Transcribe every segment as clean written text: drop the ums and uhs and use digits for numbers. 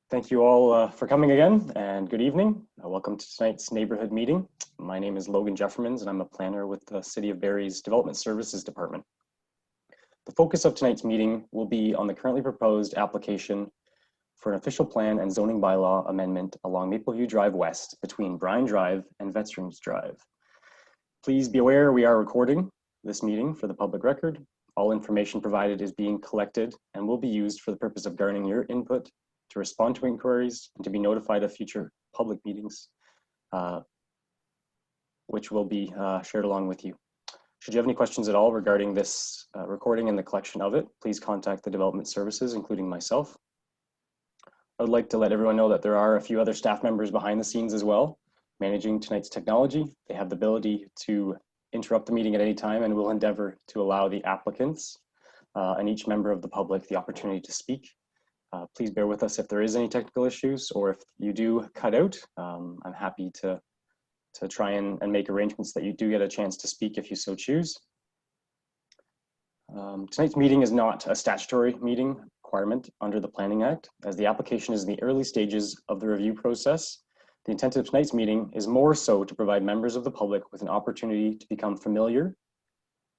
Thank you all for coming again, and good evening. Welcome to tonight's neighborhood meeting. My name is Logan Jeffermans, and I'm a planner with the City of Barrie's Development Services Department. The focus of tonight's meeting will be on the currently proposed application for an official plan and zoning bylaw amendment along Mapleview Drive West between Bryan Drive and Veterans Drive. Please be aware we are recording this meeting for the public record. All information provided is being collected and will be used for the purpose of garnering your input, to respond to inquiries, and to be notified of future public meetings, which will be shared along with you. Should you have any questions at all regarding this recording and the collection of it, please contact the development services, including myself. I would like to let everyone know that there are a few other staff members behind the scenes as well, managing tonight's technology. They have the ability to interrupt the meeting at any time and will endeavor to allow the applicants and each member of the public the opportunity to speak. Please bear with us if there is any technical issues, or if you do cut out. I'm happy to try and make arrangements that you do get a chance to speak if you so choose. Tonight's meeting is not a statutory meeting requirement under the Planning Act, as the application is in the early stages of the review process. The intent of tonight's meeting is more so to provide members of the public with an opportunity to become familiar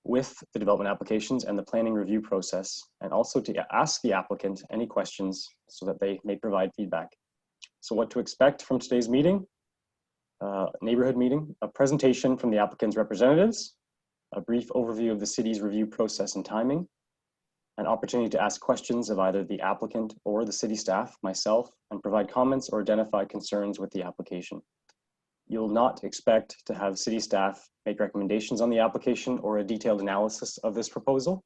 with the development applications and the planning review process, and also to ask the applicant any questions so that they may provide feedback. So what to expect from today's meeting? Neighborhood meeting, a presentation from the applicant's representatives, a brief overview of the city's review process and timing, an opportunity to ask questions of either the applicant or the city staff, myself, and provide comments or identify concerns with the application. You'll not expect to have city staff make recommendations on the application or a detailed analysis of this proposal.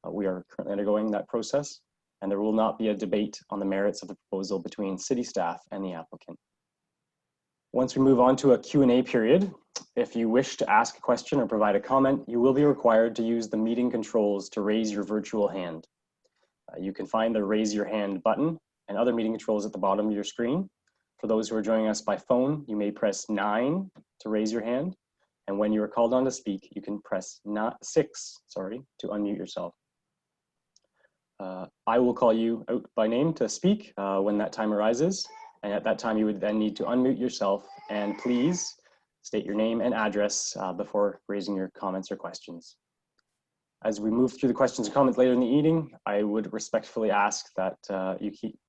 We are currently undergoing that process, and there will not be a debate on the merits of the proposal between city staff and the applicant. Once we move on to a Q&A period, if you wish to ask a question or provide a comment, you will be required to use the meeting controls to raise your virtual hand. You can find the raise your hand button and other meeting controls at the bottom of your screen. For those who are joining us by phone, you may press 9 to raise your hand. And when you are called on to speak, you can press 6 to unmute yourself. I will call you out by name to speak when that time arises. And at that time, you would then need to unmute yourself, and please state your name and address before raising your comments or questions. As we move through the questions and comments later in the evening, I would respectfully ask that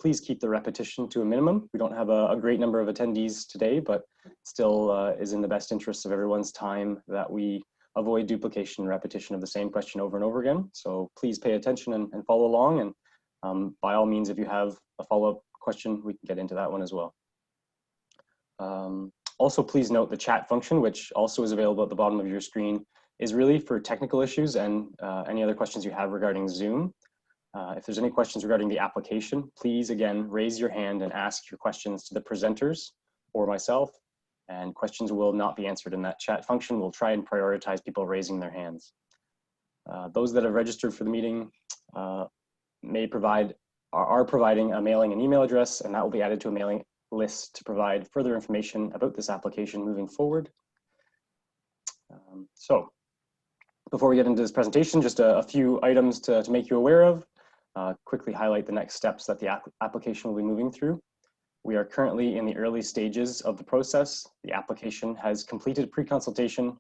please keep the repetition to a minimum. We don't have a great number of attendees today, but still is in the best interest of everyone's time that we avoid duplication and repetition of the same question over and over again. So please pay attention and follow along. And by all means, if you have a follow-up question, we can get into that one as well. Also, please note the chat function, which also is available at the bottom of your screen, is really for technical issues and any other questions you have regarding Zoom. If there's any questions regarding the application, please again raise your hand and ask your questions to the presenters or myself, and questions will not be answered in that chat function. We'll try and prioritize people raising their hands. Those that have registered for the meeting are providing a mailing and email address, and that will be added to a mailing list to provide further information about this application moving forward. So before we get into this presentation, just a few items to make you aware of. Quickly highlight the next steps that the application will be moving through. We are currently in the early stages of the process. The application has completed pre-consultation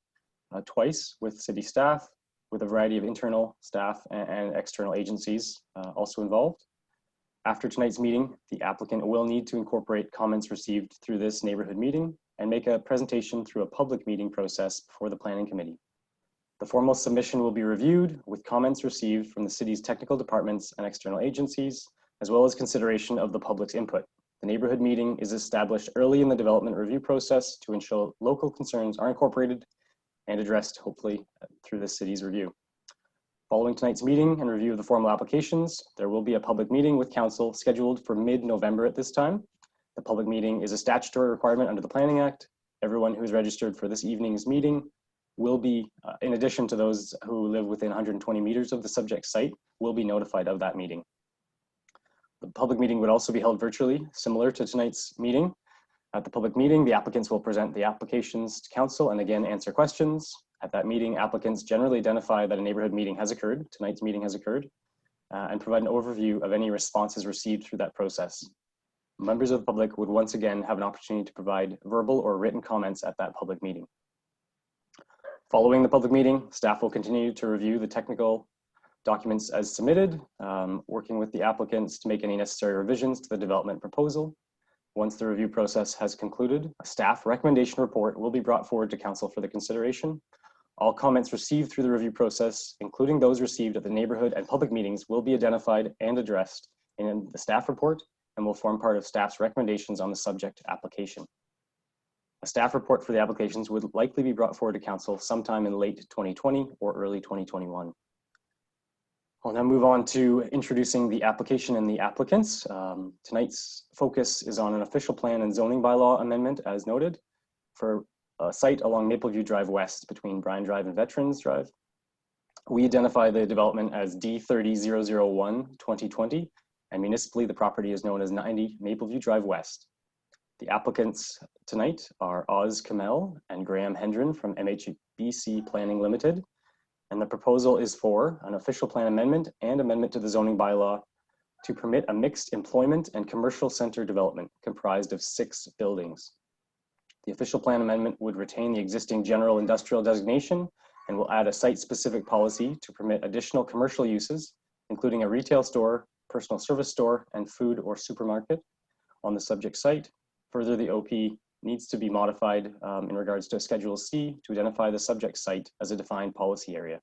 twice with city staff, with a variety of internal staff and external agencies also involved. After tonight's meeting, the applicant will need to incorporate comments received through this neighborhood meeting and make a presentation through a public meeting process before the planning committee. The formal submission will be reviewed with comments received from the city's technical departments and external agencies, as well as consideration of the public's input. The neighborhood meeting is established early in the development review process to ensure local concerns are incorporated and addressed, hopefully, through the city's review. Following tonight's meeting and review of the formal applications, there will be a public meeting with council scheduled for mid-November at this time. The public meeting is a statutory requirement under the Planning Act. Everyone who is registered for this evening's meeting will be, in addition to those who live within 120 meters of the subject site, will be notified of that meeting. The public meeting would also be held virtually, similar to tonight's meeting. At the public meeting, the applicants will present the applications to council and again answer questions. At that meeting, applicants generally identify that a neighborhood meeting has occurred, tonight's meeting has occurred, and provide an overview of any responses received through that process. members of the public would once again have an opportunity to provide verbal or written comments at that public meeting. Following the public meeting, staff will continue to review the technical documents as submitted, working with the applicants to make any necessary revisions to the development proposal. Once the review process has concluded, a staff recommendation report will be brought forward to council for the consideration. All comments received through the review process, including those received at the neighborhood and public meetings, will be identified and addressed in the staff report and will form part of staff's recommendations on the subject application. A staff report for the applications would likely be brought forward to council sometime in late 2020 or early 2021. I'll now move on to introducing the application and the applicants. Tonight's focus is on an official plan and zoning bylaw amendment, as noted, for a site along Mapleview Drive West between Bryan Drive and Veterans Drive. We identify the development as D30001-2020, and municipally the property is known as 90 Mapleview Drive West. The applicants tonight are Oz Kamel and Graham Hendren from MHBC Planning Limited, and the proposal is for an official plan amendment and amendment to the zoning bylaw to permit a mixed employment and commercial center development comprised of 6 buildings. The official plan amendment would retain the existing general industrial designation and will add a site-specific policy to permit additional commercial uses, including a retail store, personal service store, and food or supermarket on the subject site. Further, the OP needs to be modified in regards to Schedule C to identify the subject site as a defined policy area.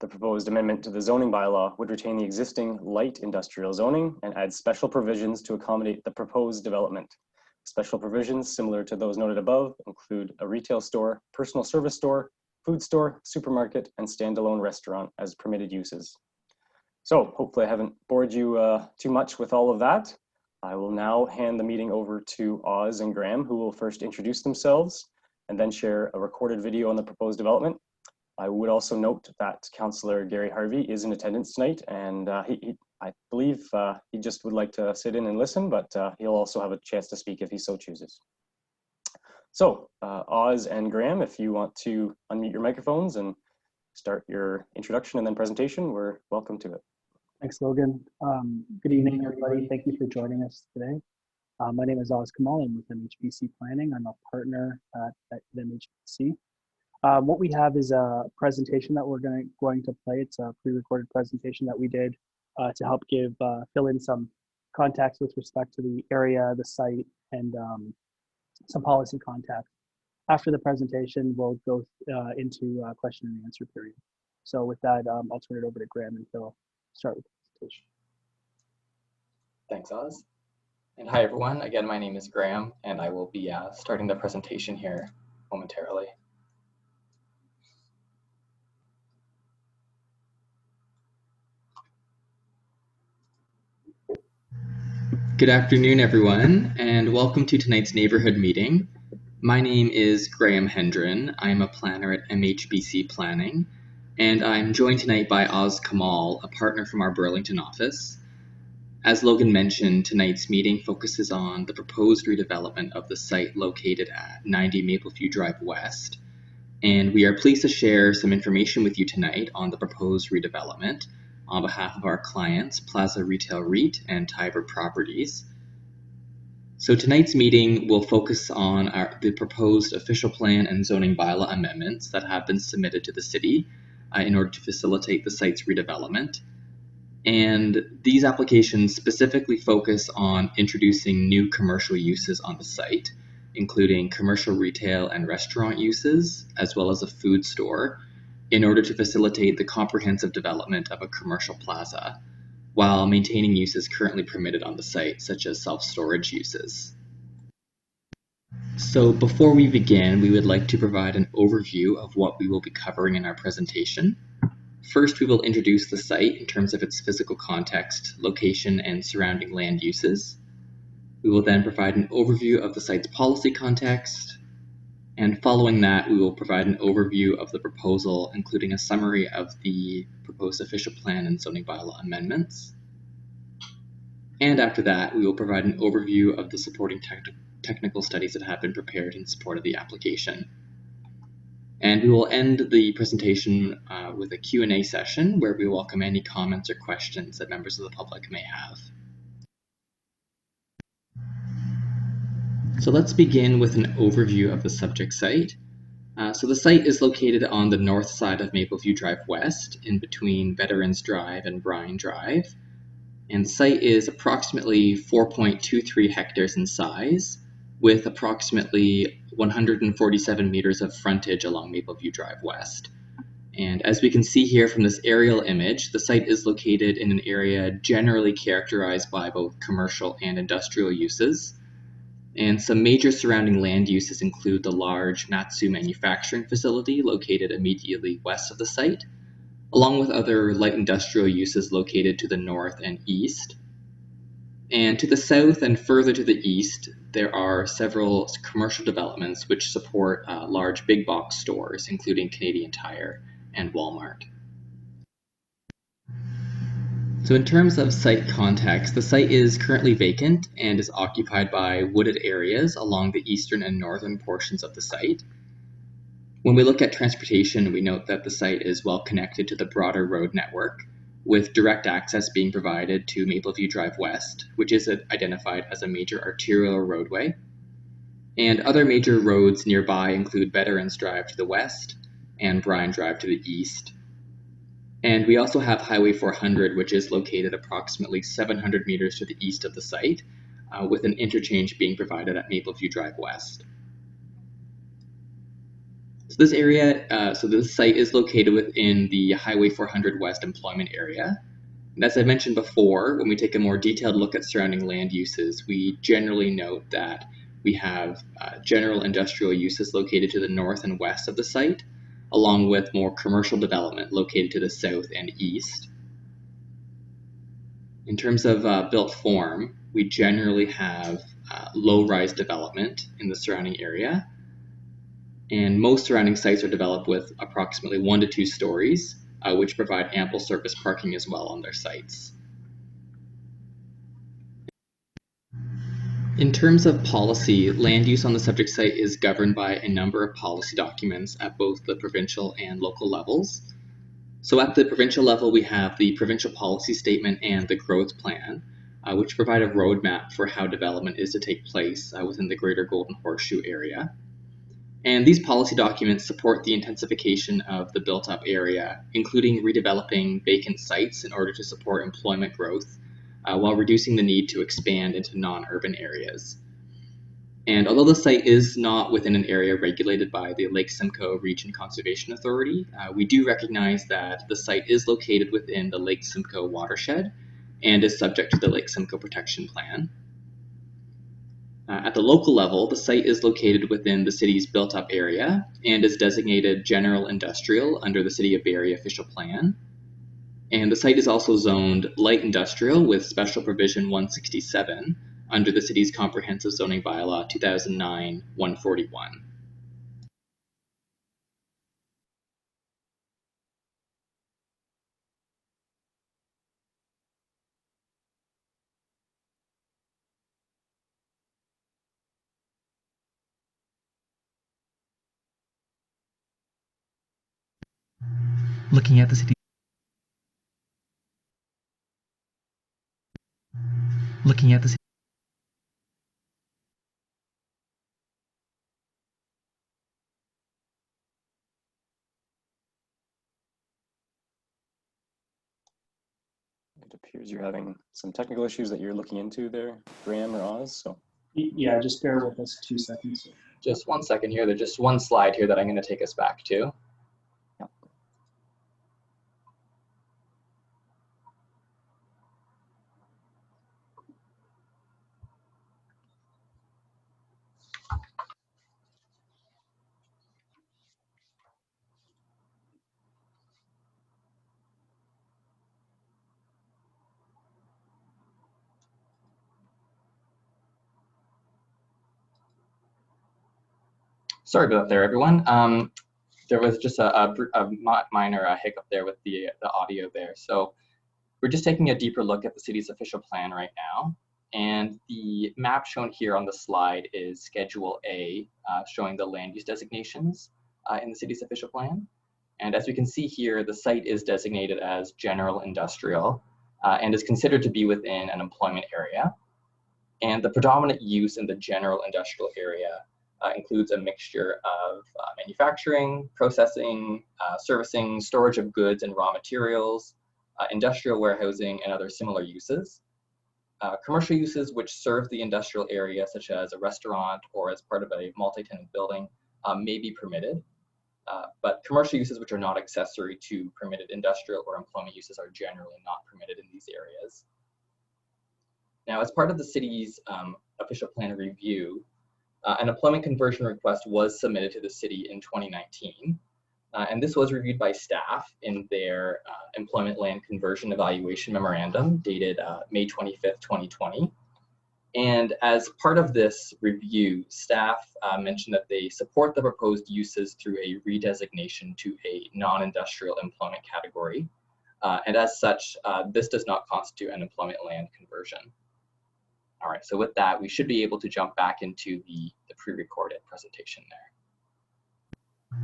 The proposed amendment to the zoning bylaw would retain the existing light industrial zoning and add special provisions to accommodate the proposed development. Special provisions similar to those noted above include a retail store, personal service store, food store, supermarket, and standalone restaurant as permitted uses. So hopefully I haven't bored you too much with all of that. I will now hand the meeting over to Oz and Graham, who will first introduce themselves and then share a recorded video on the proposed development. I would also note that Councillor Gary Harvey is in attendance tonight, and I believe he just would like to sit in and listen, but he'll also have a chance to speak if he so chooses. So Oz and Graham, if you want to unmute your microphones and start your introduction and then presentation, we're welcome to it. Thanks, Logan. Good evening, everybody. Thank you for joining us today. My name is Oz Kamal. I'm with MHBC Planning. I'm a partner at MHBC. What we have is a presentation that we're going to play. It's a pre-recorded presentation that we did to help fill in some context with respect to the area, the site, and some policy context. After the presentation, we'll go into a question and answer period. So with that, I'll turn it over to Graham and Phil. Start with the presentation. Thanks, Oz. And hi, everyone. Again, my name is Graham, and I will be starting the presentation here momentarily. Good afternoon, everyone, and welcome to tonight's neighborhood meeting. My name is Graham Hendren. I'm a planner at MHBC Planning, and I'm joined tonight by Oz Kamal, a partner from our Burlington office. As Logan mentioned, tonight's meeting focuses on the proposed redevelopment of the site located at 90 Mapleview Drive West, and we are pleased to share some information with you tonight on the proposed redevelopment on behalf of our clients, Plaza Retail REIT and Tiber Properties. So tonight's meeting will focus on the proposed official plan and zoning bylaw amendments that have been submitted to the city in order to facilitate the site's redevelopment. And these applications specifically focus on introducing new commercial uses on the site, including commercial retail and restaurant uses, as well as a food store, in order to facilitate the comprehensive development of a commercial plaza, while maintaining uses currently permitted on the site, such as self-storage uses. So before we begin, we would like to provide an overview of what we will be covering in our presentation. First, we will introduce the site in terms of its physical context, location, and surrounding land uses. We will then provide an overview of the site's policy context, and following that, we will provide an overview of the proposal, including a summary of the proposed official plan and zoning bylaw amendments. And after that, we will provide an overview of the supporting technical studies that have been prepared in support of the application. And we will end the presentation with a Q&A session where we welcome any comments or questions that members of the public may have. So let's begin with an overview of the subject site. So the site is located on the north side of Mapleview Drive West, in between Veterans Drive and Bryan Drive. And the site is approximately 4.23 hectares in size, with approximately 147 meters of frontage along Mapleview Drive West. And as we can see here from this aerial image, the site is located in an area generally characterized by both commercial and industrial uses. And some major surrounding land uses include the large Matsu manufacturing facility located immediately west of the site, along with other light industrial uses located to the north and east. And to the south and further to the east, there are several commercial developments which support large big box stores, including Canadian Tire and Walmart. So in terms of site context, the site is currently vacant and is occupied by wooded areas along the eastern and northern portions of the site. When we look at transportation, we note that the site is well connected to the broader road network, with direct access being provided to Mapleview Drive West, which is identified as a major arterial roadway. And other major roads nearby include Veterans Drive to the west and Bryan Drive to the east. And we also have Highway 400, which is located approximately 700 meters to the east of the site, with an interchange being provided at Mapleview Drive West. So this site is located within the Highway 400 West employment area. And as I mentioned before, when we take a more detailed look at surrounding land uses, we generally note that we have general industrial uses located to the north and west of the site, along with more commercial development located to the south and east. In terms of built form, we generally have low-rise development in the surrounding area, and most surrounding sites are developed with approximately 1 to 2 stories, which provide ample surface parking as well on their sites. In terms of policy, land use on the subject site is governed by a number of policy documents at both the provincial and local levels. So at the provincial level, we have the Provincial Policy Statement and the Growth Plan, which provide a roadmap for how development is to take place within the Greater Golden Horseshoe area. And these policy documents support the intensification of the built-up area, including redeveloping vacant sites in order to support employment growth, while reducing the need to expand into non-urban areas. And although the site is not within an area regulated by the Lake Simcoe Region Conservation Authority, we do recognize that the site is located within the Lake Simcoe watershed and is subject to the Lake Simcoe Protection Plan. At the local level, the site is located within the city's built-up area and is designated general industrial under the City of Barrie official plan. And the site is also zoned light industrial with special provision 167 under the city's comprehensive zoning bylaw 2009-141. Looking at the city. Looking at the city. It appears you're having some technical issues that you're looking into there, Graham or Oz. So Yeah, just bear with us 2 seconds. Just 1 second here. There's just one slide here that I'm going to take us back to. Sorry about that there, everyone. There was just a minor hiccup there with the audio there. So we're just taking a deeper look at the city's official plan right now. And the map shown here on the slide is Schedule A, showing the land use designations in the city's official plan. And as we can see here, the site is designated as general industrial and is considered to be within an employment area. And the predominant use in the general industrial area includes a mixture of manufacturing, processing, servicing, storage of goods and raw materials, industrial warehousing, and other similar uses. Commercial uses which serve the industrial area, such as a restaurant or as part of a multi-tenant building, may be permitted. But commercial uses which are not accessory to permitted industrial or employment uses are generally not permitted in these areas. Now, as part of the city's official plan review, an employment conversion request was submitted to the city in 2019. And this was reviewed by staff in their employment land conversion evaluation memorandum dated May 25th, 2020. And as part of this review, staff mentioned that they support the proposed uses through a redesignation to a non-industrial employment category. And as such, this does not constitute an employment land conversion. All right, so with that, we should be able to jump back into the pre-recorded presentation there.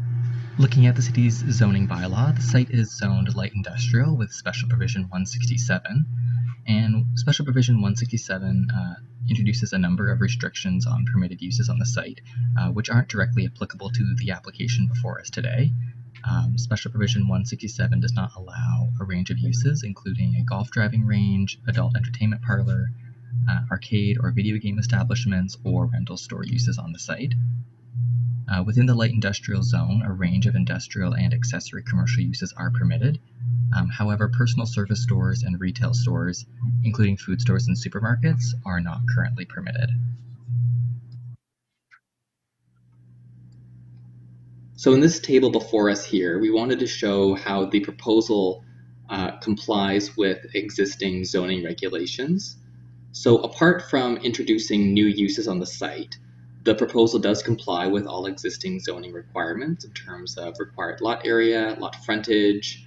Looking at the city's zoning bylaw, the site is zoned light industrial with Special Provision 167. And Special Provision 167 introduces a number of restrictions on permitted uses on the site, which aren't directly applicable to the application before us today. Special Provision 167 does not allow a range of uses, including a golf driving range, adult entertainment parlor, arcade or video game establishments, or rental store uses on the site. Within the light industrial zone, a range of industrial and accessory commercial uses are permitted. However, personal service stores and retail stores, including food stores and supermarkets, are not currently permitted. So in this table before us here, we wanted to show how the proposal complies with existing zoning regulations. So apart from introducing new uses on the site, the proposal does comply with all existing zoning requirements in terms of required lot area, lot frontage,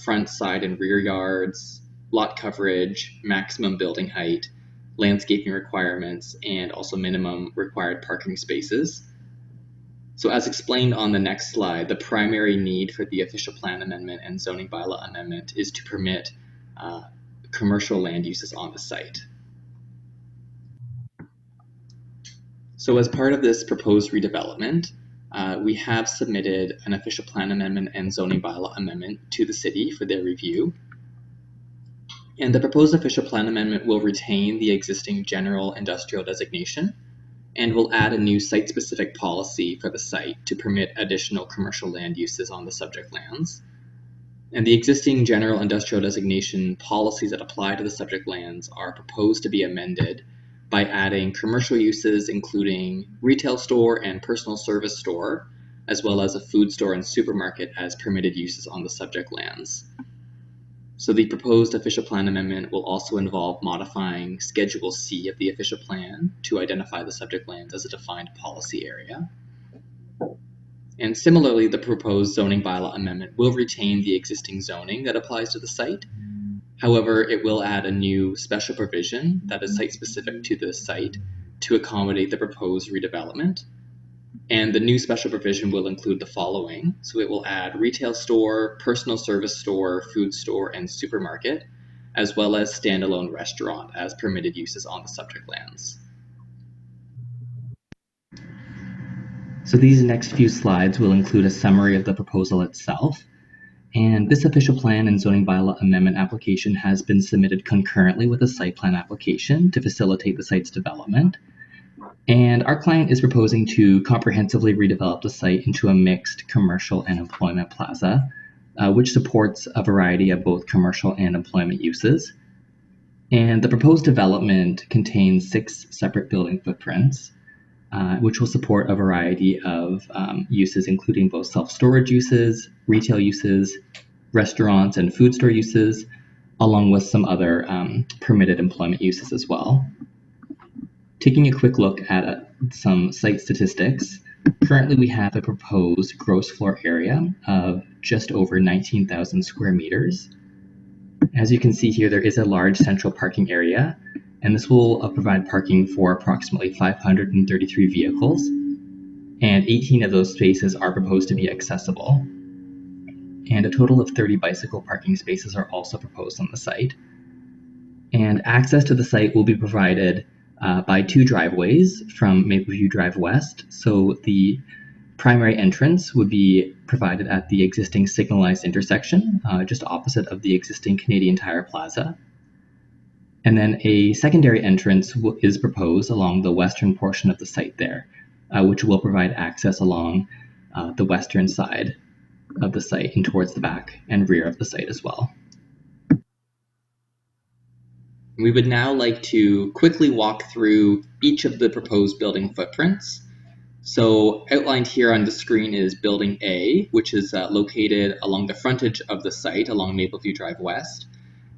front, side, and rear yards, lot coverage, maximum building height, landscaping requirements, and also minimum required parking spaces. So as explained on the next slide, the primary need for the official plan amendment and zoning bylaw amendment is to permit commercial land uses on the site. So as part of this proposed redevelopment, we have submitted an official plan amendment and zoning bylaw amendment to the city for their review. And the proposed official plan amendment will retain the existing general industrial designation and will add a new site-specific policy for the site to permit additional commercial land uses on the subject lands. And the existing general industrial designation policies that apply to the subject lands are proposed to be amended by adding commercial uses including retail store and personal service store, as well as a food store and supermarket as permitted uses on the subject lands. So the proposed official plan amendment will also involve modifying Schedule C of the official plan to identify the subject lands as a defined policy area. And similarly, the proposed zoning bylaw amendment will retain the existing zoning that applies to the site. However, it will add a new special provision that is site-specific to the site to accommodate the proposed redevelopment. And the new special provision will include the following. So it will add retail store, personal service store, food store, and supermarket, as well as standalone restaurant as permitted uses on the subject lands. So these next few slides will include a summary of the proposal itself. And this official plan and zoning bylaw amendment application has been submitted concurrently with a site plan application to facilitate the site's development. And our client is proposing to comprehensively redevelop the site into a mixed commercial and employment plaza, which supports a variety of both commercial and employment uses. And the proposed development contains 6 separate building footprints, which will support a variety of uses, including both self-storage uses, retail uses, restaurants and food store uses, along with some other permitted employment uses as well. Taking a quick look at some site statistics, currently we have a proposed gross floor area of just over 19,000 square meters. As you can see here, there is a large central parking area, and this will provide parking for approximately 533 vehicles, and 18 of those spaces are proposed to be accessible. And a total of 30 bicycle parking spaces are also proposed on the site. And access to the site will be provided by two driveways from Mapleview Drive West. So the primary entrance would be provided at the existing signalized intersection, just opposite of the existing Canadian Tire Plaza. And then a secondary entrance is proposed along the western portion of the site there, which will provide access along the western side of the site and towards the back and rear of the site as well. We would now like to quickly walk through each of the proposed building footprints. So outlined here on the screen is Building A, which is located along the frontage of the site along Mapleview Drive West.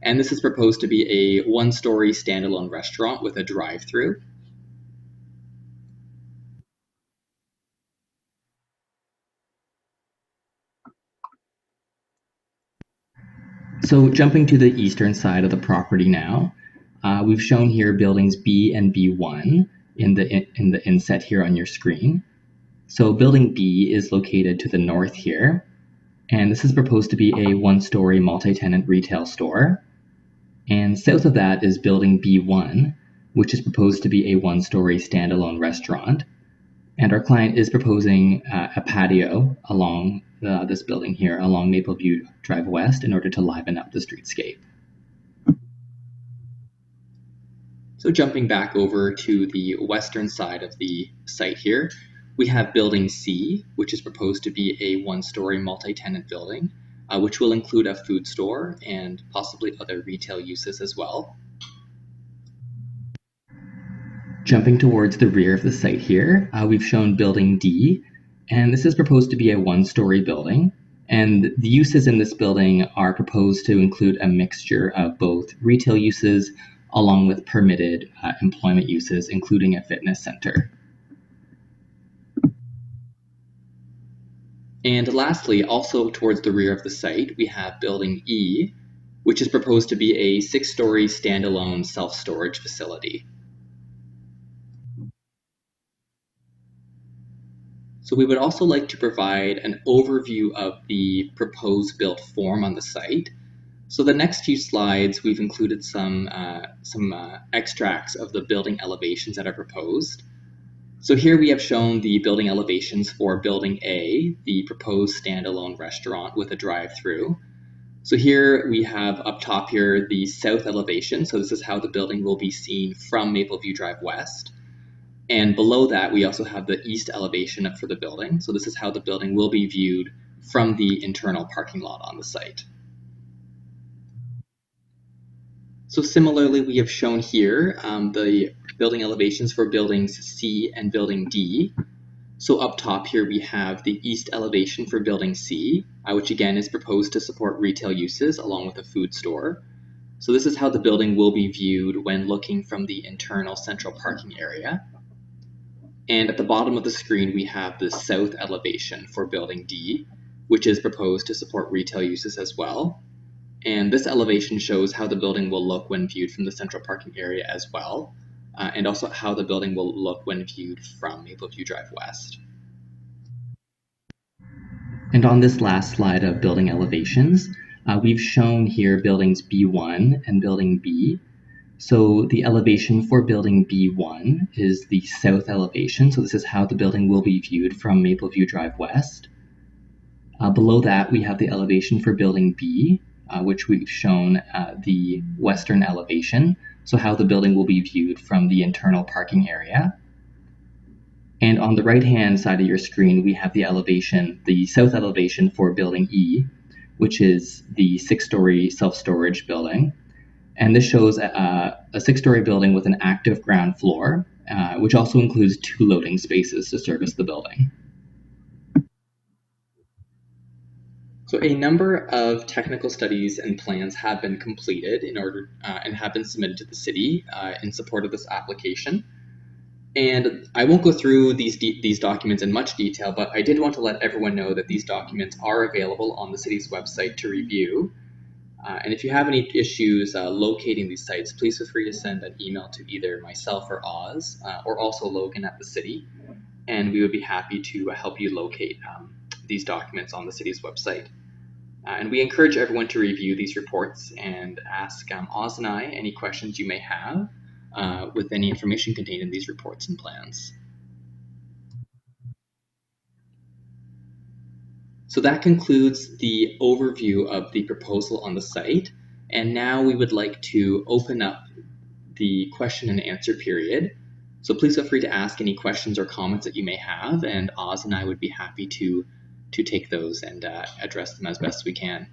And this is proposed to be a one-story standalone restaurant with a drive-through. So jumping to the eastern side of the property now, we've shown here buildings B and B1 in the inset here on your screen. So building B is located to the north here, and this is proposed to be a one-story multi-tenant retail store. And south of that is building B1, which is proposed to be a one-story standalone restaurant. And our client is proposing a patio along this building here, along Mapleview Drive West, in order to liven up the streetscape. So jumping back over to the western side of the site here, we have Building C, which is proposed to be a one-story multi-tenant building, which will include a food store and possibly other retail uses as well. Jumping towards the rear of the site here, we've shown Building D, and this is proposed to be a one-story building. And the uses in this building are proposed to include a mixture of both retail uses along with permitted employment uses, including a fitness center. And lastly, also towards the rear of the site, we have Building E, which is proposed to be a 6-story standalone self-storage facility. So we would also like to provide an overview of the proposed built form on the site. So the next few slides, we've included some extracts of the building elevations that are proposed. So here we have shown the building elevations for Building A, the proposed standalone restaurant with a drive-through. So here we have up top here the south elevation. So this is how the building will be seen from Mapleview Drive West. And below that, we also have the east elevation for the building. So this is how the building will be viewed from the internal parking lot on the site. So similarly, we have shown here the building elevations for buildings C and building D. So up top here, we have the east elevation for building C, which again is proposed to support retail uses along with a food store. So this is how the building will be viewed when looking from the internal central parking area. And at the bottom of the screen, we have the south elevation for building D, which is proposed to support retail uses as well. And this elevation shows how the building will look when viewed from the central parking area as well, and also how the building will look when viewed from Mapleview Drive West. And on this last slide of building elevations, we've shown here buildings B1 and building B. So the elevation for building B1 is the south elevation. So this is how the building will be viewed from Mapleview Drive West. Below that, we have the elevation for building B, which we've shown the western elevation. So how the building will be viewed from the internal parking area. And on the right-hand side of your screen, we have the elevation, the south elevation for building E, which is the 6-story self-storage building. And this shows a 6-story building with an active ground floor, which also includes 2 loading spaces to service the building. So a number of technical studies and plans have been completed in order and have been submitted to the city in support of this application. And I won't go through these documents in much detail, but I did want to let everyone know that these documents are available on the city's website to review. And if you have any issues locating these sites, please feel free to send an email to either myself or Oz, or also Logan at the city, and we would be happy to help you locate these documents on the city's website. And we encourage everyone to review these reports and ask Oz and I any questions you may have. with any information contained in these reports and plans. So that concludes the overview of the proposal on the site. And now we would like to open up the question and answer period. So please feel free to ask any questions or comments that you may have, and Oz and I would be happy to take those and address them as best we can.